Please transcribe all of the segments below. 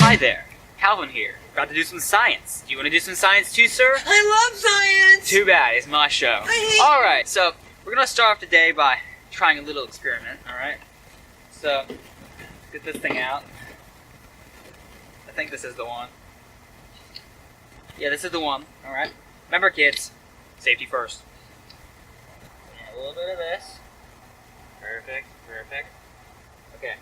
Hi there, Calvin here. About to do some science. Do you want to do some science too, sir? I love science! Too bad, it's my show. Alright, so we're gonna start off the day by trying a little experiment, alright? So, get this thing out. I think this is the one. Yeah, this is the one, alright? Remember, kids, safety first. Yeah, a little bit of this. Perfect, perfect. Okay.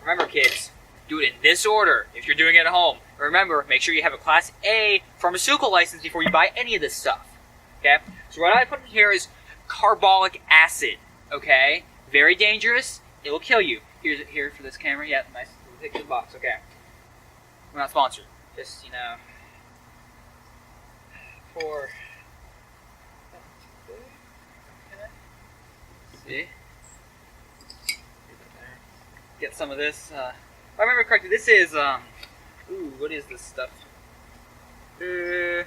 Remember, kids, do it in this order if you're doing it at home. Remember, make sure you have a Class A pharmaceutical license before you buy any of this stuff. Okay? So what I put in here is carbolic acid. Okay? Very dangerous. It will kill you. Here for this camera. Yeah, nice little picture of the box. Okay. We're not sponsored. Just, for... See? Get some of this. If I remember correctly, this is, ooh, what is this stuff? Ooh,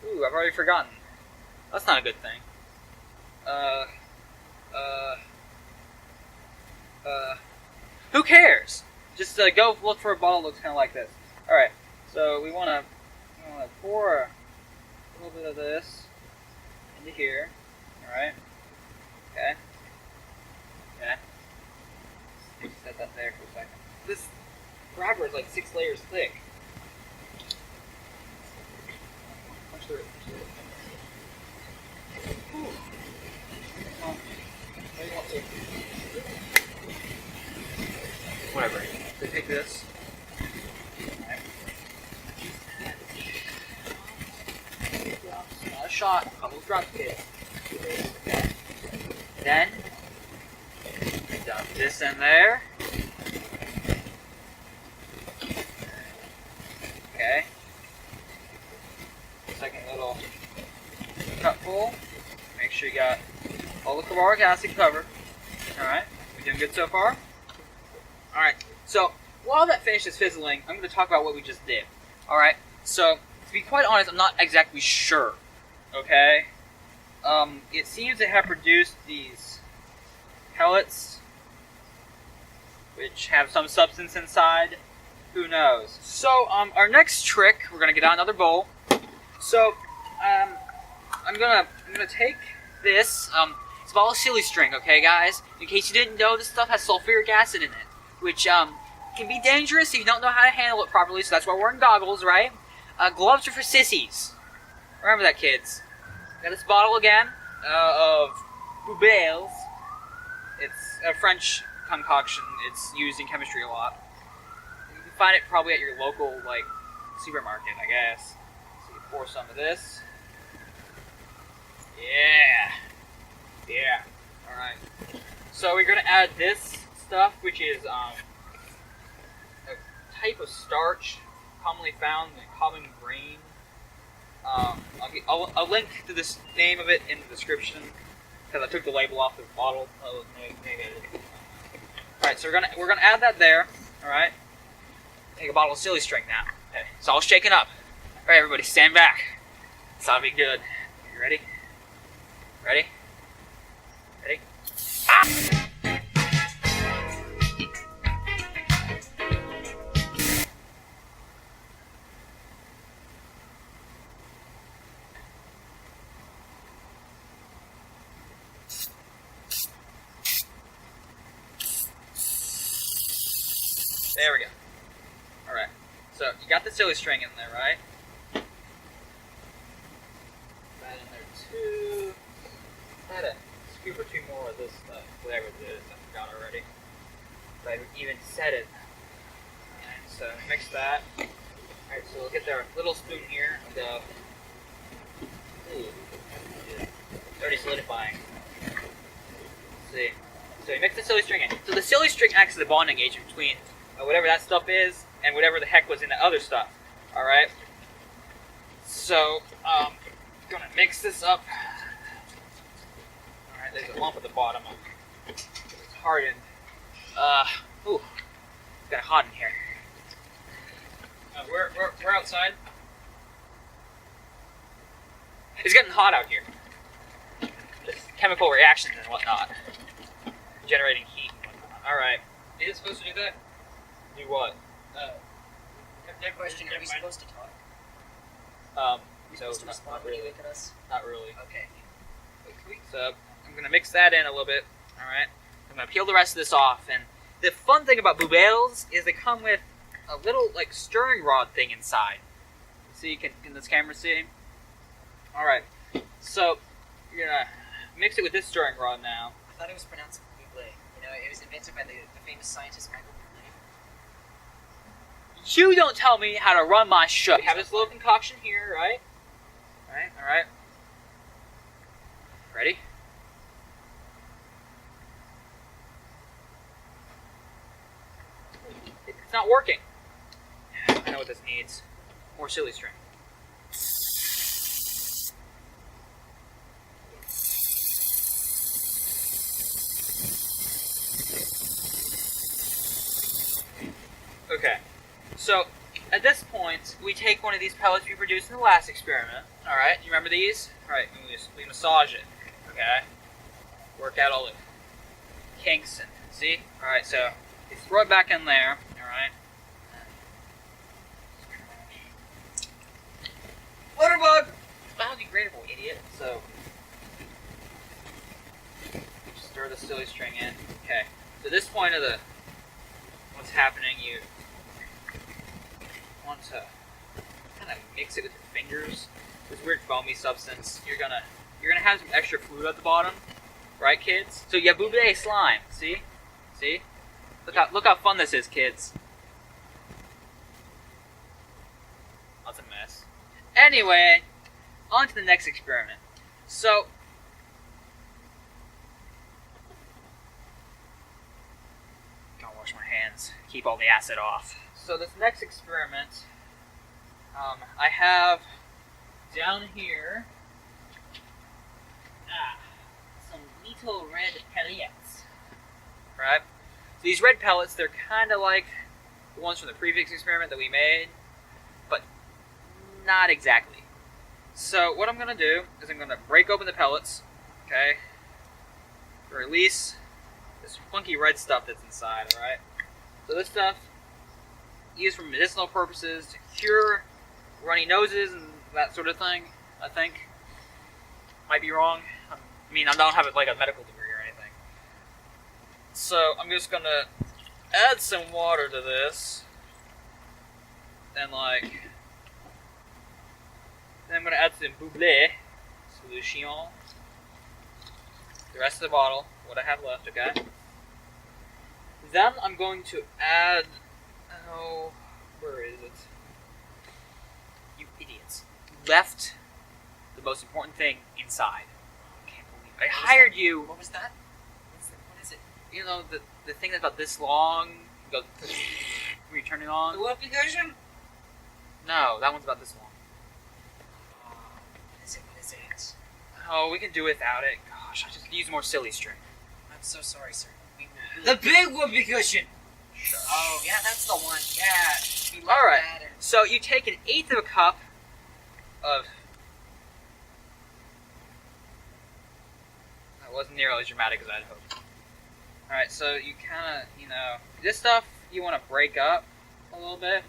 I've already forgotten. That's not a good thing. Who cares? Just go look for a bottle that looks kind of like this. Alright, so we want to pour a little bit of this into here. Alright. Okay. Okay. Just set that there for a second. This wrapper is like 6 layers thick. Punch through it. Ooh. Maybe want to. Whatever. So take this. Alright. Not a shot. A couple drops, kids. Okay. Then dump this in there. Okay. Second little cupful. Make sure you got all the carbolic acid covered. Alright. We doing good so far? Alright. So, while that finishes fizzling, I'm going to talk about what we just did. Alright. So, to be quite honest, I'm not exactly sure. Okay? It seems to have produced these pellets, which have some substance inside. Who knows? So, our next trick, we're gonna get out another bowl. So, I'm gonna take this. It's a ball of silly string, okay, guys? In case you didn't know, this stuff has sulfuric acid in it, which can be dangerous if you don't know how to handle it properly. So that's why we're wearing goggles, right? Gloves are for sissies. Remember that, kids. Got this bottle again of Bubales. It's a French concoction. It's used in chemistry a lot. You can find it probably at your local, supermarket, I guess. So you pour some of this. Yeah. Yeah. Alright. So we're going to add this stuff, which is a type of starch commonly found in common grain. I'll link to this name of it in the description because I took the label off the bottle. Oh, maybe I didn't. All right, so we're gonna add that there. All right. Take a bottle of silly string now. Okay, it's all shaken up. All right, everybody, stand back. This ought to be good. You ready? Ready? Ready? Ah! There we go. Alright. So, you got the silly string in there, right? That in there too. I had a scoop or two more of this stuff, whatever it is, I forgot already. But I even said it. And so, mix that. Alright, so we'll get our little spoon here of the... Ooh. It's already solidifying. Let's see. So, you mix the silly string in. So, the silly string acts as a bonding agent between whatever that stuff is, and whatever the heck was in the other stuff. Alright? So, gonna mix this up. Alright, there's a lump at the bottom. It's hardened. Ooh. It's got hot in here. We're outside. It's getting hot out here. Just chemical reactions and whatnot. Generating heat and whatnot. Alright. Is it supposed to do that? Do what? No question. Are we supposed to talk? No, Supposed to respond when you look at us? not really. Okay. So I'm gonna mix that in a little bit. All right. I'm gonna peel the rest of this off, and the fun thing about boubelles is they come with a little like stirring rod thing inside. See, can this camera see? All right. So you're gonna mix it with this stirring rod now. I thought it was pronounced Buble. You know, it was invented by the famous scientist Michael Bublé. You don't tell me how to run my show. We have this little concoction here, right? All right. Ready? It's not working. I know what this needs. More silly string. Okay, so at this point, we take one of these pellets we produced in the last experiment. All right, you remember these? All right, we massage it. Okay, work out all the kinks and see. All right, so you throw it back in there. All right. Waterbug. Biodegradable, idiot. So stir the silly string in. Okay. So this point of the what's happening, you want to kind of mix it with your fingers. This weird foamy substance. You're gonna have some extra fluid at the bottom, right, kids? So you have Buble slime. See? Look how fun this is, kids. That's a mess. Anyway, on to the next experiment. So gotta wash my hands, keep all the acid off. So this next experiment, I have down here some little red pellets. Right? So these red pellets, they're kind of like the ones from the previous experiment that we made, but not exactly. So what I'm going to do is I'm going to break open the pellets, okay, release this funky red stuff that's inside, alright? So this stuff, used for medicinal purposes, to cure runny noses and that sort of thing, I think. Might be wrong. I mean, I don't have like a medical degree or anything. So I'm just going to add some water to this, and then I'm going to add some Buble solution. The rest of the bottle, what I have left, okay? Then I'm going to add, where is it? You idiots. Left the most important thing inside. I can't believe it. I hired you. What was that? What is it? You know, the thing that's about this long, goes when you turn it on. The whoopee cushion? No, that one's about this long. What is it? Oh, we can do without it. Gosh, I just use more silly string. I'm so sorry, sir. The big whoopee cushion! Sure. Oh, yeah, that's the one. Yeah. We love Alright, that and- so you take 1/8 of a cup of... That wasn't nearly as dramatic as I'd hoped. Alright, so you kind of, this stuff you want to break up a little bit,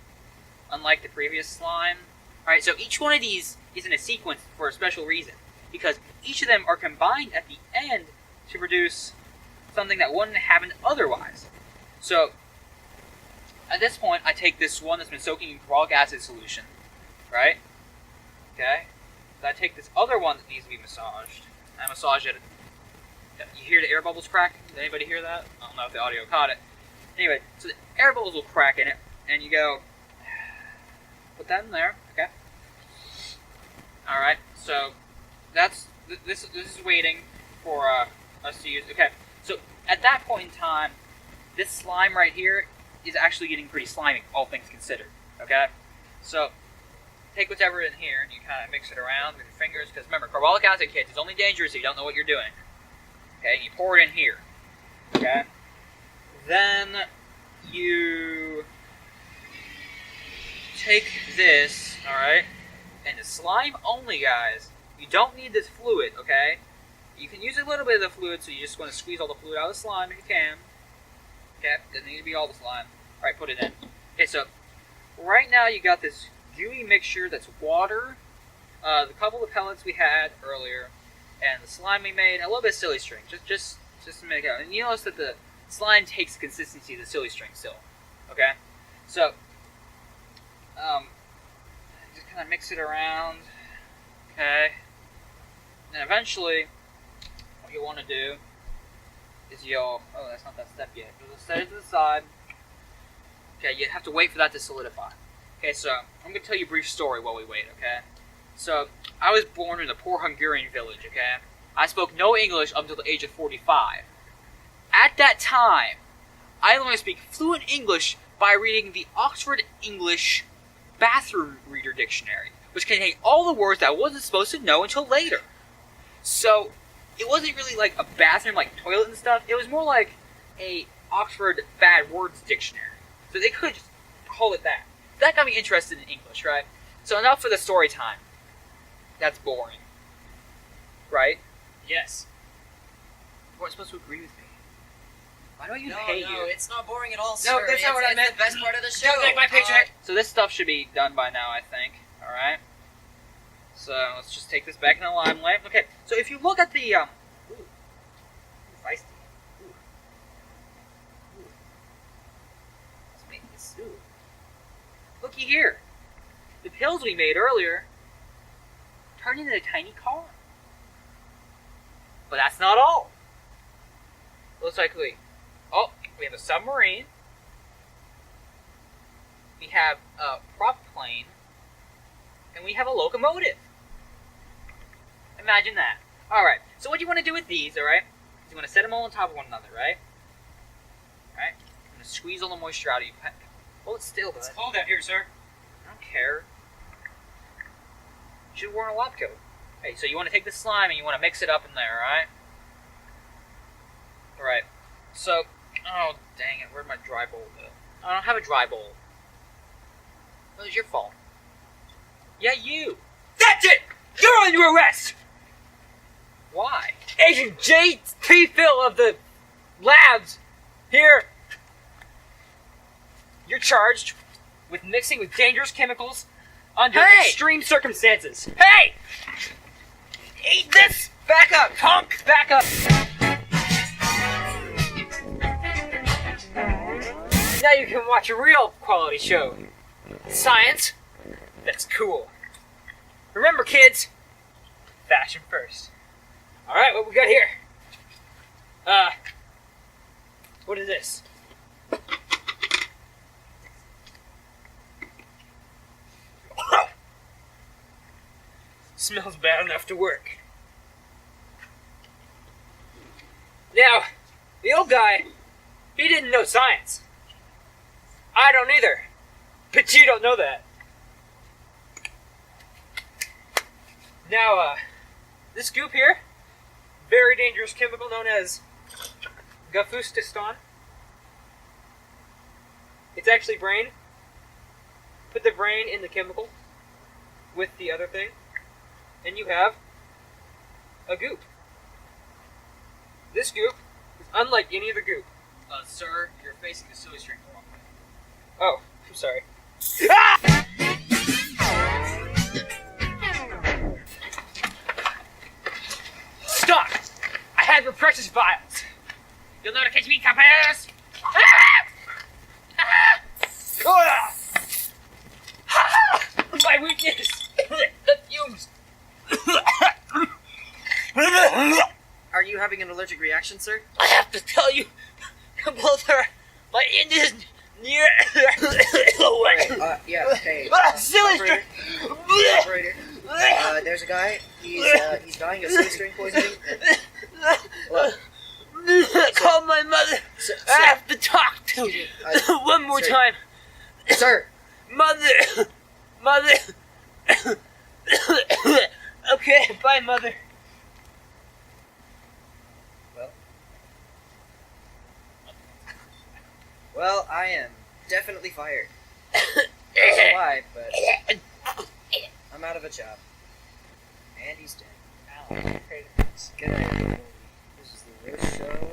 unlike the previous slime. Alright, so each one of these is in a sequence for a special reason, because each of them are combined at the end to produce something that wouldn't happen otherwise. So, at this point, I take this one that's been soaking in chloric acid solution, right? Okay? So I take this other one that needs to be massaged, and I massage it. You hear the air bubbles crack? Did anybody hear that? I don't know if the audio caught it. Anyway, so the air bubbles will crack in it, and you go, put that in there, okay? Alright, so that's, this is waiting for us to use, okay. So at that point in time, this slime right here is actually getting pretty slimy, all things considered, okay? So take whatever in here and you kind of mix it around with your fingers, because remember, carbolic acid, kids, is only dangerous if you don't know what you're doing. Okay, and you pour it in here, okay? Then you take this, alright, and it's slime only, guys. You don't need this fluid, okay? You can use a little bit of the fluid, so you just want to squeeze all the fluid out of the slime if you can. Okay, doesn't need to be all the slime. Alright, put it in. Okay, so right now you got this gooey mixture that's water, the couple of pellets we had earlier, and the slime we made, a little bit of silly string, just to make it out. And you notice that the slime takes the consistency of the silly string still. Okay? So, just kind of mix it around. Okay? And eventually, what you want to do is you'll... Oh, that's not that step yet. You'll just set it to the side. Okay, you have to wait for that to solidify. Okay, so I'm going to tell you a brief story while we wait, okay? So, I was born in a poor Hungarian village, okay? I spoke no English up until the age of 45. At that time, I learned to speak fluent English by reading the Oxford English Bathroom Reader Dictionary, which contained all the words that I wasn't supposed to know until later. So, it wasn't really like a bathroom, like toilet and stuff. It was more like a Oxford Bad Words Dictionary. So they could just call it that. That got me interested in English, right? So enough for the story time. That's boring. Right? Yes. You weren't supposed to agree with me. Why do I even No, hate no, you? it's not boring at all, sir. No, that's not what I meant. It's the best part of the show. Don't take my picture. So this stuff should be done by now, I think. Alright? So let's just take this back in the limelight. Okay, so if you look at the, ooh, feisty. Ooh. Ooh. Let's make this, ooh. Looky here. The pills we made earlier turned into a tiny car. But that's not all. Looks like we have a submarine. We have a prop plane. And we have a locomotive. Imagine that. Alright, so what you want to do with these, alright, is you want to set them all on top of one another, right? Alright? I'm going to squeeze all the moisture out of you. Hold it still, bud. It's cold out here, sir. I don't care. You should have worn a lab coat. Hey, so you want to take the slime and you want to mix it up in there, alright? Alright. So, oh, dang it. Where'd my dry bowl go? I don't have a dry bowl. Well, it's your fault. Yeah, you. That's it! You're under arrest! Why? Agent J.T. Phil of the labs here. You're charged with mixing with dangerous chemicals under extreme circumstances. Hey! Eat this! Back up, punk! Back up! Now you can watch a real quality show. Science? That's cool. Remember, kids, fashion first. Alright, what we got here? What is this? Smells bad enough to work. Now, the old guy, he didn't know science. I don't either. But you don't know that. Now, this goop here, very dangerous chemical known as gafustiston. It's actually brain. Put the brain in the chemical with the other thing, and you have a goop. This goop is unlike any other goop. Sir, you're facing the silly string the wrong way. Oh, I'm sorry. Ah! Stop! I have your precious vials. You'll know to catch me, compares. My weakness! The fumes! Are you having an allergic reaction, sir? I have to tell you, both are my Indian near. Yeah, okay. Silly Operator. string! Operator. There's a guy. He's dying of silly string poisoning. Look, Call my mother. sir, I have to talk to you. One more sir. time. sir. Mother! Mother! Okay, bye, Mother. Well, I am definitely fired. I don't know why, but I'm out of a job. And he's dead. Good night, everybody. This is the Roast Show.